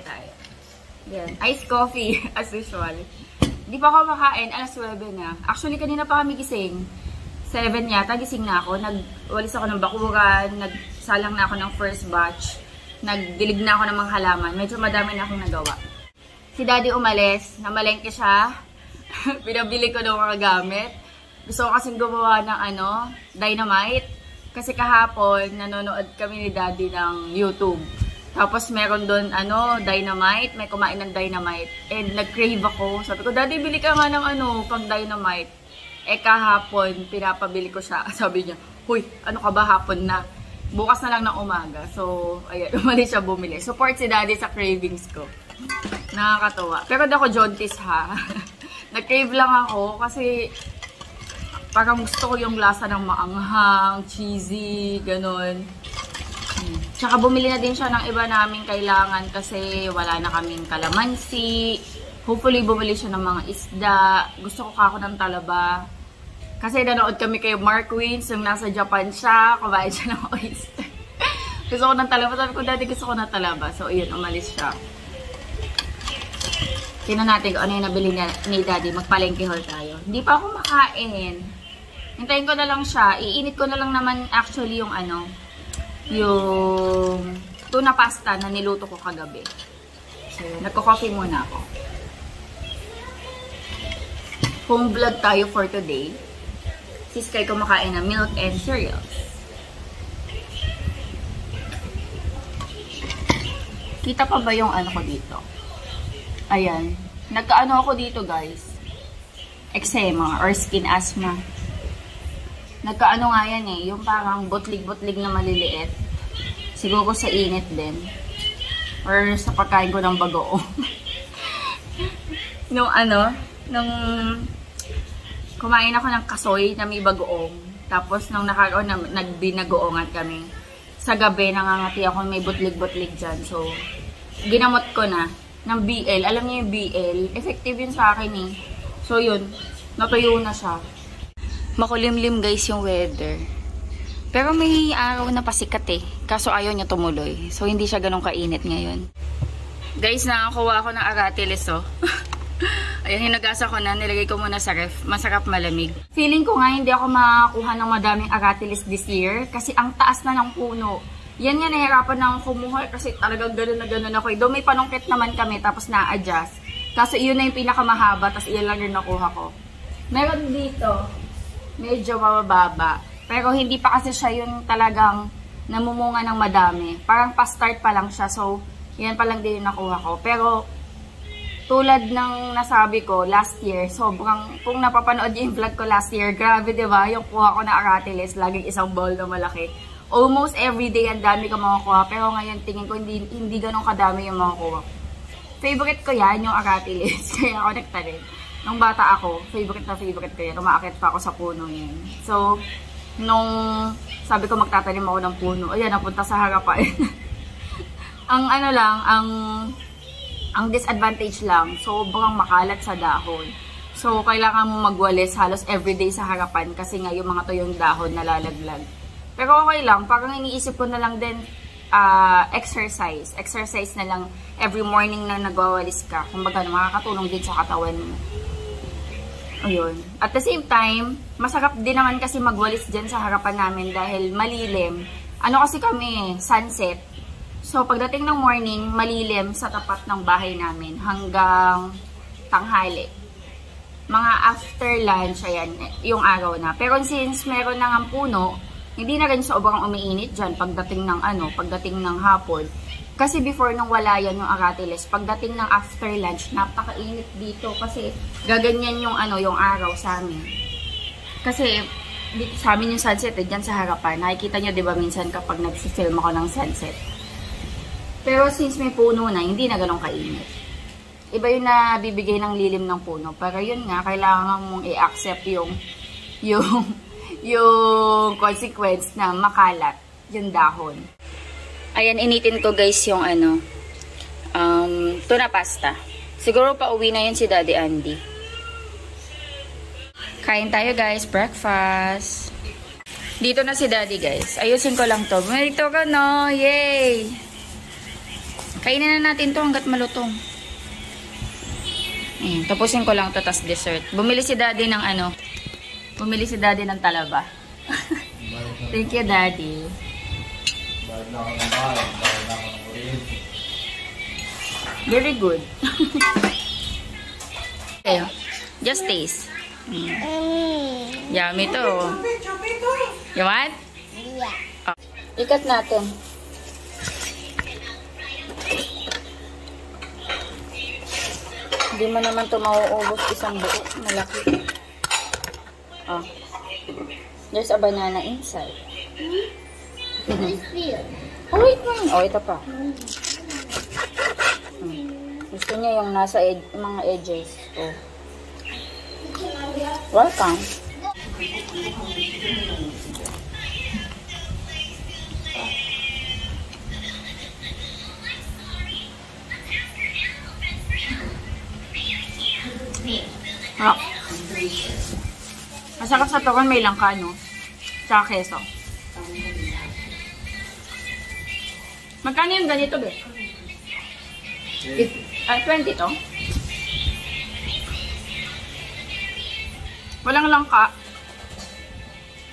tayo. Yan. Iced coffee, as usual. Hindi pa ako makain, alas 9 na. Actually, kanina pa kami gising. 7 yata, gising na ako. Nagwalis ako ng bakuran, nagsalang na ako ng first batch. Nagdilig na ako ng mga halaman. Medyo madami na akong nagawa. Si Daddy umalis, namalengke siya. Pinabili ko ng mga gamit. Gusto ko kasing gumawa ng dynamite. Kasi kahapon, nanonood kami ni Daddy ng YouTube. Tapos meron doon, dynamite. May kumain ng dynamite. And nag-crave ako. Sabi ko, Daddy, bili ka nga ng pang dynamite. Kahapon, pinapabili ko siya. Sabi niya, huy, ano ka ba hapon na? Bukas na lang ng umaga. So, ayan, umalis siya bumili. Support si Daddy sa cravings ko. Nakakatawa. Pero di ako jaunties ha. Nag-crave lang ako kasi parang gusto ko yung lasa ng maanghang, cheesy, ganun. Tsaka bumili na din siya ng iba naming kailangan kasi wala na kaming kalamansi. Hopefully bumili siya ng mga isda. Gusto ko kako ng talaba. Kasi nanood kami kay Mark Wins yung nasa Japan siya. Kumain siya ng oyster. Gusto ko ng talaba. Sabi ko, Daddy, gusto ko ng talaba. So, yun, umalis siya. Tingnan natin kung ano yung nabili ni Daddy. Magpalengke haul tayo. Hindi pa ako makain. Hintayin ko na lang siya. Iinit ko na lang naman actually yung yung tuna pasta na niluto ko kagabi. So, nagko-coffee muna ako. Home vlog tayo for today. Si Sky kumakain ng milk and cereals. Kita pa ba yung ko dito? Ayan. Nagkaano ako dito, guys. Eczema or skin asthma. Nagkaano nga yan yung parang butlig-butlig na maliliit. Siguro sa init din. Or sa pagkain ko ng bagoong. nung kumain ako ng kasoy na may bagoong. Tapos nung nagbinagoongan kami. Sa gabi, nangangati ako may butlig-butlig dyan. So, ginamot ko na ng BL. Alam niyo yung BL? Effective yun sa akin So, yun. Natuyo na siya. Makulimlim guys yung weather. Pero may araw na pasikat Kaso ayaw niya tumuloy. So hindi siya ganun kainit ngayon. Guys, nakakuha ako ng aratilis Ayan, hinagasa ko na. Nilagay ko muna sa ref. Masarap malamig. Feeling ko nga hindi ako makakuha ng madaming aratilis this year. Kasi ang taas na ng puno. Yan nga, nahirapan na akong kumuha. Kasi talagang ganun na ganun ako. Doon may panungkit naman kami. Tapos na-adjust. Kaso iyon na yung pinakamahaba. Tapos iyan lang yung nakuha ko. Meron dito. Medyo mababa. Pero hindi pa kasi siya yung talagang namumunga ng madami. Parang pa-start pa lang siya. So, yan pa lang din yung nakuha ko. Pero, tulad ng nasabi ko last year, sobrang, kung napapanood yung vlog ko last year, grabe diba? Yung kuha ko na aratilis, laging isang bowl na malaki. Almost everyday, ang dami ko makukuha. Pero ngayon, tingin ko, hindi ganun kadami yung makukuha. Favorite ko yan, yung aratilis. Kaya ako nagtanim. Nung bata ako, favorite ko yan. Umaakit pa ako sa puno yan. So, nung sabi ko magtatanim ako ng puno, ayan, napunta sa harapan. ang disadvantage lang, sobrang makalat sa dahon. So, kailangan mo magwalis halos everyday sa harapan kasi nga yung mga tuyong dahon nalalaglag. Pero okay lang, parang iniisip ko na lang din exercise. Exercise na lang every morning na nagwawalis ka. Kumbaga, makakatulong din sa katawan mo. Ayun. At the same time, masarap din naman kasi magwalis dyan sa harapan namin dahil malilim. Ano kasi kami, sunset. So, pagdating ng morning, malilim sa tapat ng bahay namin hanggang tanghali. Mga after lunch, ayan, yung araw na. Pero since meron na ng puno, hindi na rin sobrang umiinit dyan pagdating ng hapon. Kasi before nung wala yan yung aratilis, pagdating ng after lunch, napakainit dito kasi gaganyan yung yung araw sa amin. Kasi dito sa amin yung sunset dyan sa harapan. Nakikita nyo 'di ba minsan kapag nagsi-film ako ng sunset. Pero since may puno na, hindi na ganun kainit. Iba yung nabibigay ng lilim ng puno. Pero yun nga, kailangan mong i-accept yung consequence na makalat yung dahon. Ayan, initin ko guys yung tuna pasta. Siguro pa uwi na yun si Daddy Andy. Kain tayo guys, breakfast. Dito na si Daddy guys. Ayusin ko lang to. Bumilito ka no, yay! Kainin na natin to hanggat malutong. Ayan, tapusin ko lang to, tas dessert. Bumili si daddy ng ano. Bumili si daddy ng talaba. Thank you, daddy. Very good. Okay, just taste. Yummy to. You want? Yeah. Oh. Ikat natin. Hindi mo naman ito mauubos isang buo. Malaki. Oh. There's a banana inside. Oh, wait lang. Oh, ito pa. Gusto niya yung nasa mga edges. Oh. Welcome. Oh. Masarap sa turon, may langka, no? Tsaka keso. Magkano yung ganito, be? 20 to? Walang langka.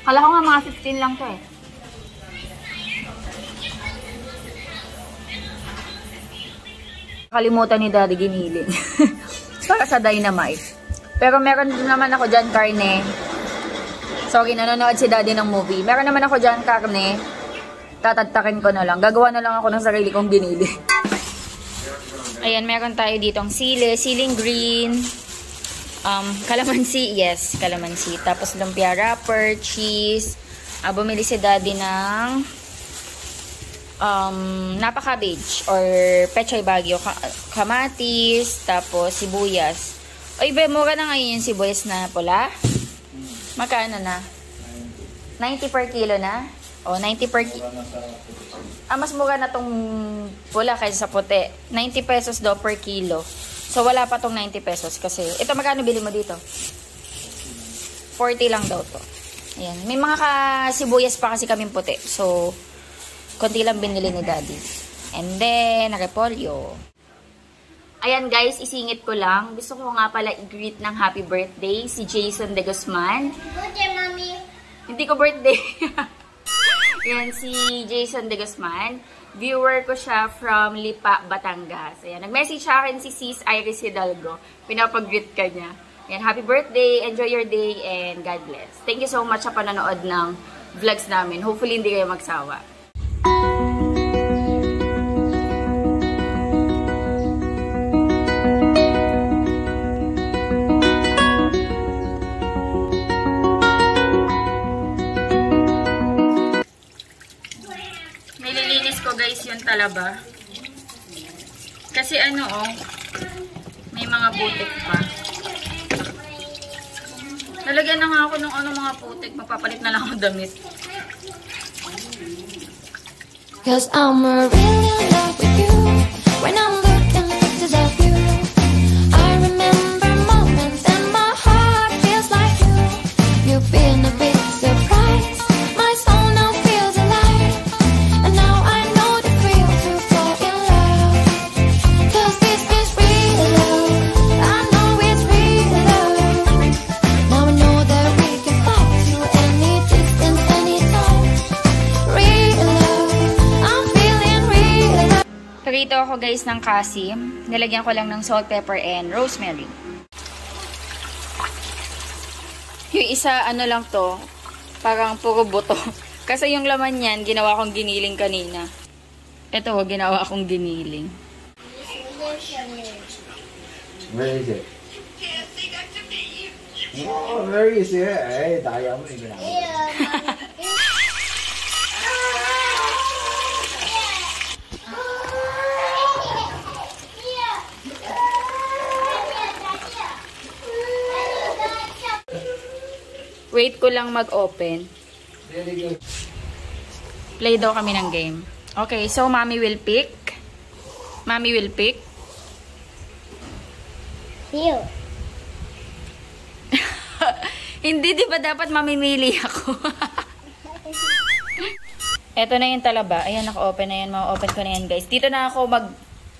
Kala ko nga mga 15 lang to eh. Kalimutan ni daddy giniling. Para sa dynamite. Pero meron naman ako dyan karne. Sorry, nanonood si daddy ng movie. Meron naman ako dyan karne. Tatagtakin ko na lang. Gagawa na lang ako ng sarili kong ginili. Ayan, meron tayo ditong sili. Siling green. Calamansi. Yes, calamansi. Tapos lumpia wrapper, cheese. Bumili si daddy ng napa cabbage or pechay bagyo, kamatis, tapos sibuyas. Oy, be, mura na ngayon yung sibuyas na pula. Magkano na? 90 per kilo na? O, 90 per kilo. Mas mura na tong pula kaysa sa puti. 90 pesos daw per kilo. So, wala pa tong 90 pesos kasi, ito magkano bili mo dito? 40 lang daw to. Ayan. May mga sibuyas pa kasi kaming puti. So, konti lang binili ni daddy. And then, repolyo. Ayan guys, isingit ko lang. Gusto ko nga pala i-greet ng happy birthday si Jason De Guzman. Birthday, Mommy. Hindi ko birthday. Ayan, si Jason De Guzman. Viewer ko siya from Lipa, Batangas. Ayan, nag-message sa akin si Sis Iris Hidalgo. Pinapag-greet ka niya. Ayan, happy birthday, enjoy your day, and God bless. Thank you so much sa panonood ng vlogs namin. Hopefully, hindi kayo magsawa. Nililinis ko guys yung talaba. Kasi ano may mga putik pa. Nalagyan na nga ako ng mga putik. Mapapalit na lang ako damit. Cause I'm really in love with you. When I'm looking pictures of you, I remember moments and my heart feels like you. You've been a big surprise. My soul now feels alive. And now I know the thrill to fall in love. Cause this is real love. I know it's real love. Now I know that we can fly to any distance, anytime. Real love. I'm feeling real love. Prito ako guys ng kasim. Nilagyan ko lang ng salt, pepper, and rosemary. Yung isa, ano lang to, parang puro buto. Kasi yung laman niyan, ginawa kong giniling kanina. Ito, ginawa kong giniling. Where is it? Oh, where is it? Eh, tayo mo yung ginagawa. Wait ko lang mag-open. Play daw kami ng game. Okay, so mommy will pick. Mommy will pick. Feel. Hindi, di ba dapat mamimili ako? Eto na yung talaba. Ayan, naka-open na yan. Ma-open ko na yan, guys. Dito na ako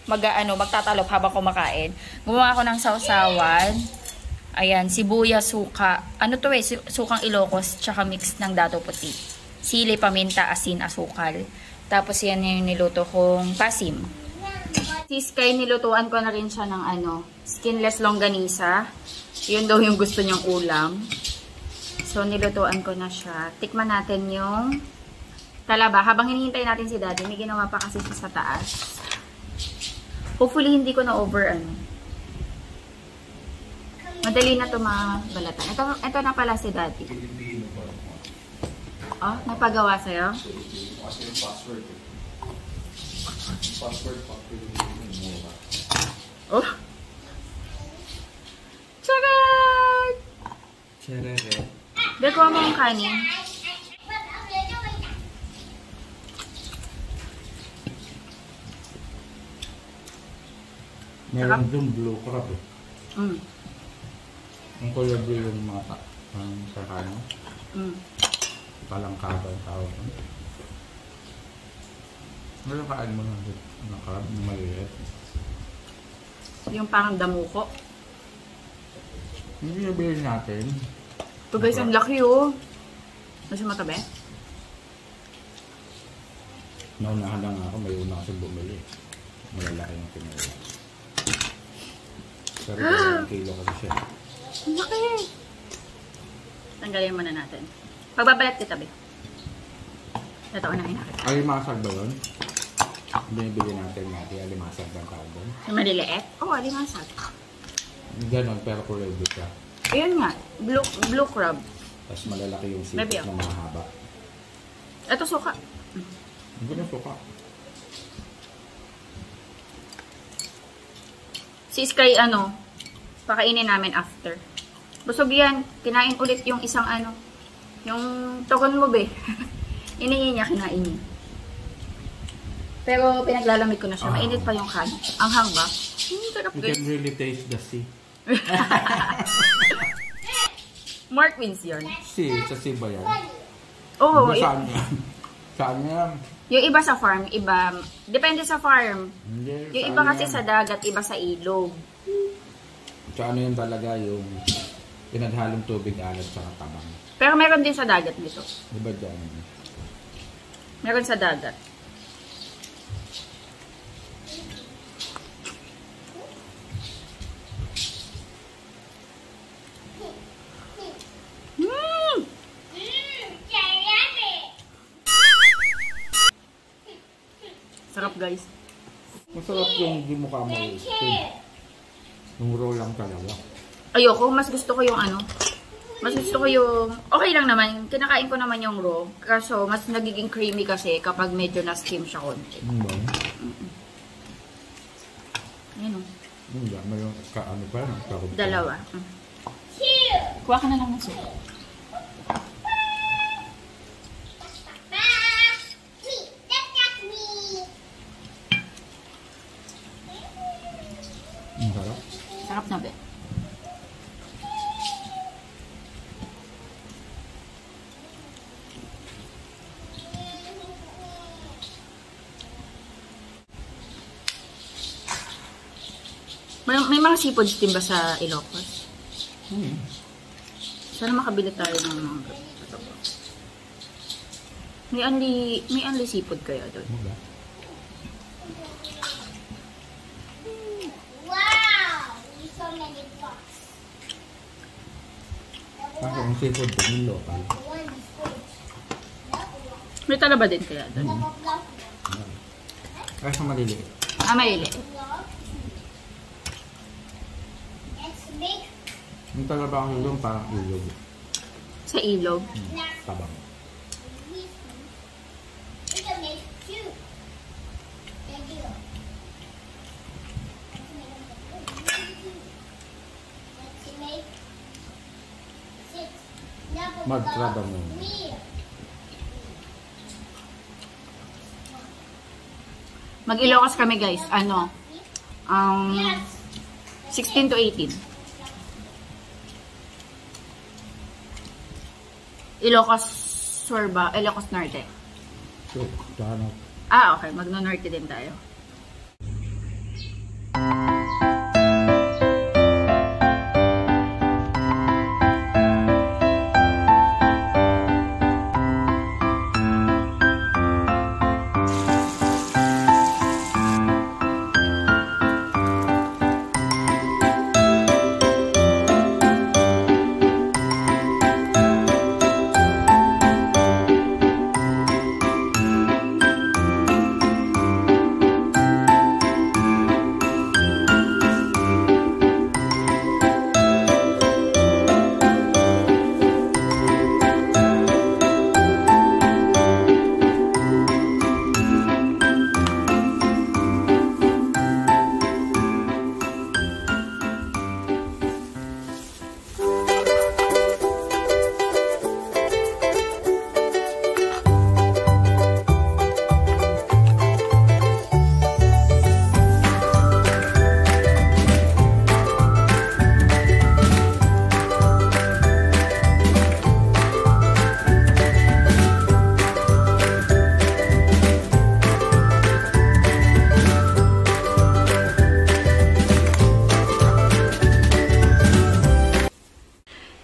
magtatalop habang kumakain. Gumawa ako ng sausawan. Ayan, sibuyas, suka. Ano to eh, sukang Ilocos, tsaka mix ng dato puti. Sili, paminta, asin, asukal. Tapos yan yung niluto kong pasim. Si Sky, nilutuan ko na rin siya ng skinless longganisa. Yun daw yung gusto niyang ulam. So, nilutuan ko na siya. Tikman natin yung talaba. Habang hinihintay natin si Daddy, may ginawa pa kasi siya sa taas. Hopefully, hindi ko na over madali na ito mabalatan. Ito na pala si Daddy. Oh, napagawa sa'yo? Kasi yung password. Password. Oh! Charot! Charot. Dekuha mo ang kanin. Meron doon blue crab eh. Ang color blue yung mata. Sa kanin. Palangkaba ang tawag. Meron kaan mo ng crab na maliit. Yung parang damuko. Hindi nabili natin. Ito guys, ang laki oh. Mas matabi? Naunahan lang ako, may una kasi bumili. Malalaki yung pinili. Pero 2 kilo kasi siya. Ang laki! Tanggalin muna natin. Pagbabalat kita, be. Ito, unahin natin. Alimasag ba yun? Binibili natin alimasag ng tawag doon. Yung maliliit? Oo, alimasag. Ganon, pero kulay blue siya. Ayun nga, blue crab. Tapos malalaki yung sipit na mahaba. Ito suka. Ang ganda suka. Si Sky, pakainin namin after. Busog yan. Kinain ulit yung isang yung token mo, be. Inihin niya, kinain niya. Pero pinaglalamig ko na siya. Mainit pa yung kan. Ang hang ba? Sarap, You can really taste the sea. Mark wins yun. Sea? Sa sea ba yan? Oo. Saan yan? Saan yan? Yung iba sa farm, iba. Depende sa farm. Hindi, Yung iba kasi sa dagat, iba sa ilog. Sa ano yun talaga yung pinaghalong tubig, alat, sa tabang. Pero meron din sa dagat dito. Diba dyan? Meron sa dagat. Sarap guys. Masarap yung di mukha mo. Yung raw lang talaga. Ayoko, mas gusto ko yung mas gusto ko yung, okay lang naman, kinakain ko naman yung raw. Kaso, mas nagiging creamy kasi kapag medyo na-steam siya konti. Ano ba? Ayan o. Hindi, may yung ano pa? Dalawa. Kuha ka na lang ng suka. Sarap. Sarap na be. May mga seafoods din ba sa Ilocos? Sana makabili tayo ng mga may only seafood kaya doon. Kasi ang seafood doon yung local. May talaba din kaya doon. Kasi maliliit. Maliliit. Yung talaba ko doon parang ilog. Sa ilog? Tabang. Mud crab ang Mag-Ilocos kami guys. 16 to 18. Ilocos Sur ba? Ilocos Norte. So, Okay. Magno-Norte din tayo.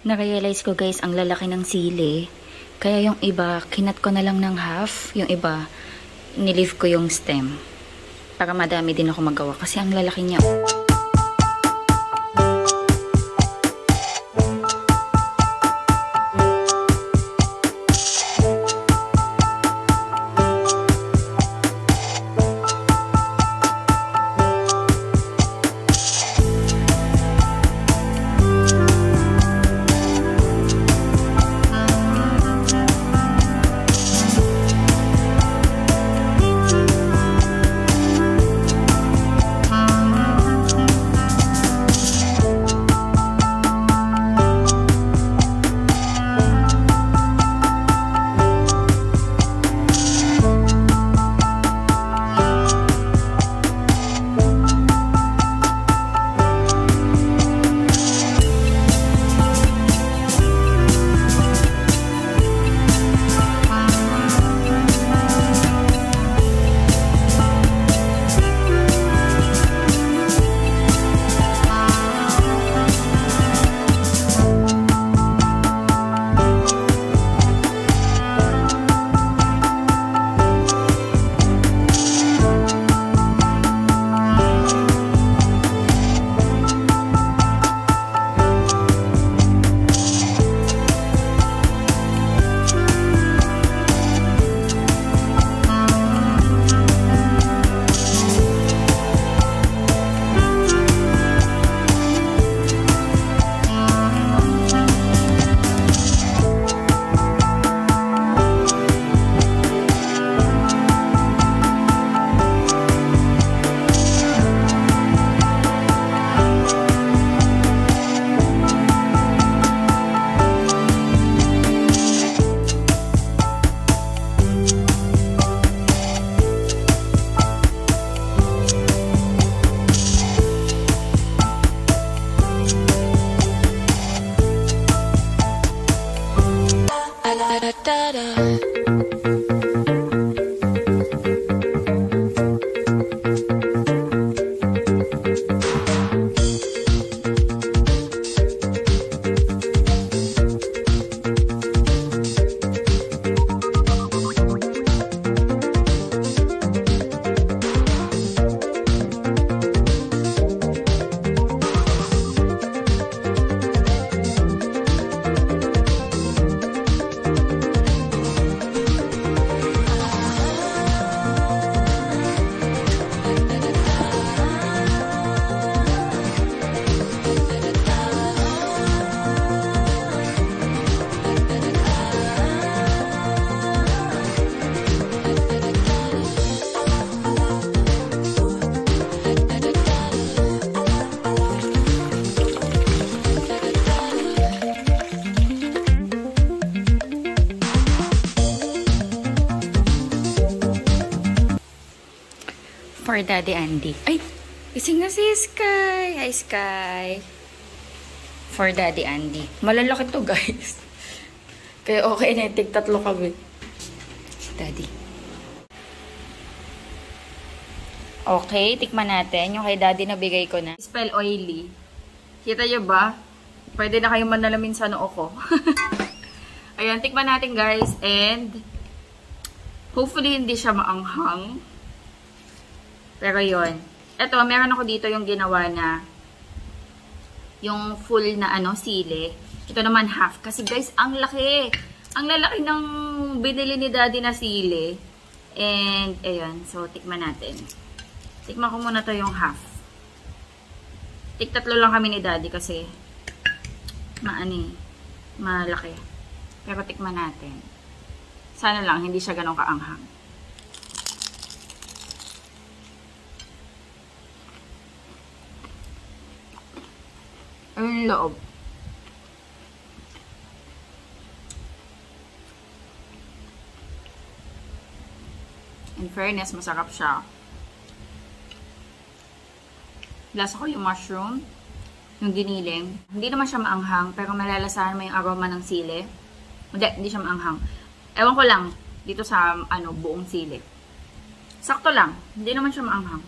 Na-realize ko guys, ang lalaki ng sili. Kaya yung iba, kinat ko na lang ng half. Yung iba, nilive ko yung stem. Para madami din ako magawa. Kasi ang lalaki niya. For Daddy Andy. Ay! Ising na si Sky! Hi, Sky! For Daddy Andy. Malalaki to, guys. Kaya okay na, tig-tatlo kami. Daddy. Okay, tikman natin. Yung kay daddy na bigay ko na. Spell oily. Kita nyo ba? Pwede na kayong manalamin sa noo ko. Ayan, tikman natin guys. And, hopefully hindi siya maanghang. Pero yon. Ito, meron ako dito yung ginawa na yung full na sili. Ito naman half. Kasi guys, ang laki. Ang lalaki ng binili ni daddy na sili. And, ayan. So, tikman natin. Tikman ko muna to yung half. Tatlo lang kami ni daddy kasi malaki. Pero tikman natin. Sana lang, hindi siya ganun kaanghang. Ayun yung loob. In fairness, masarap siya. Lasa ko yung mushroom, yung giniling. Hindi naman siya maanghang, pero malalasahan mo yung aroma ng sili. Hindi siya maanghang. Ewan ko lang, dito sa buong sili. Sakto lang, hindi naman siya maanghang.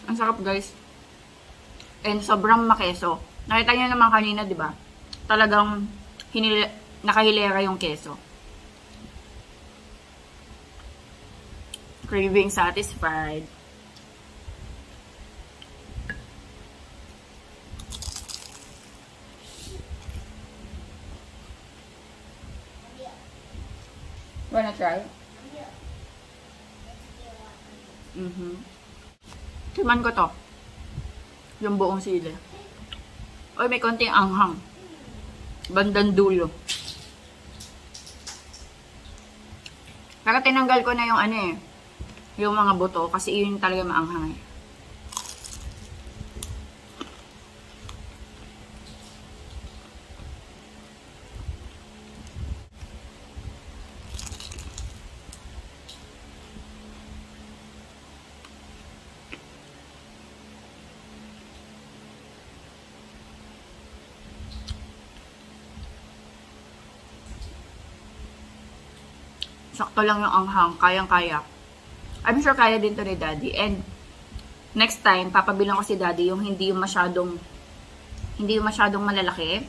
Ang sarap guys. And sobrang makeso. Nakita niyo naman kanina, di ba? Talagang nakahilera yung keso. Craving satisfied. Wanna try? Timan ko to. Yung buong sili. Oy, may konting anghang. Bandang dulo. Pero tinanggal ko na yung yung mga buto kasi yun talaga maanghang . Sakto lang yung anghang. Kayang-kaya. I'm sure kaya din to ni daddy. And next time, papabilang ko si daddy yung hindi yung masyadong malalaki.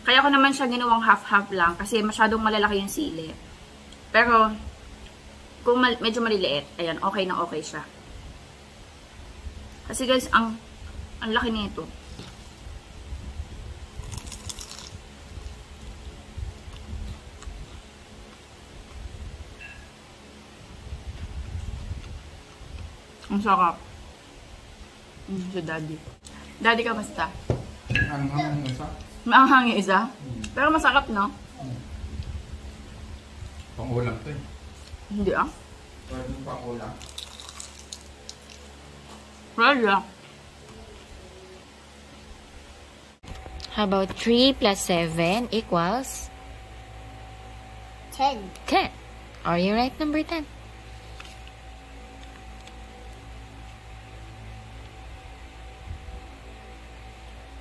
Kaya ko naman siya ginawang half-half lang kasi masyadong malalaki yung sili. Pero kung medyo maliliit, ayan, okay na okay siya. Kasi guys, ang laki nito. Ang sarap. Si daddy. Daddy, kamusta? Anghang yung isa. Maanghang yung isa? Pero masarap, no? Pang-ulam to eh. Hindi Pwede yung pang-ulam. Wala. How about 3 plus 7 equals? 10. 10. Are you right, number 10?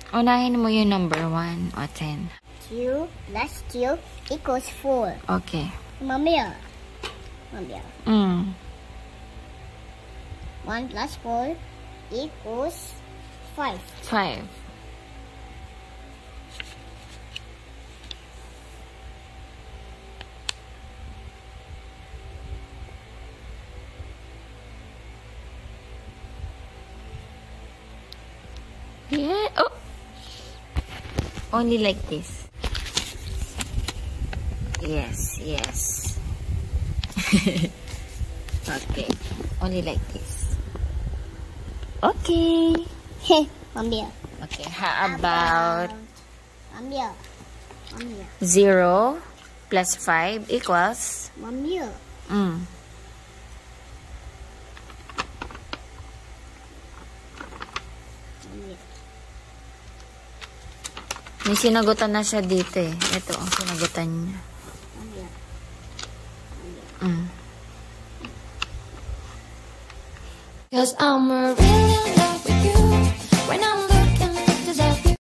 Unahin mo yung number 1 o 10. 2 plus 2 equals 4. Okay. Mamaya. 1 plus 4 equals 5. 5. Yeah. Oh. Only like this. Yes. Okay. Only like this. Okay. Mamaya. Okay. How about Mamaya. 0 plus 5 equals? Mamaya. May sinagutan na siya dito eh. Ito ang sinagutan niya. 'Cause I'm really in love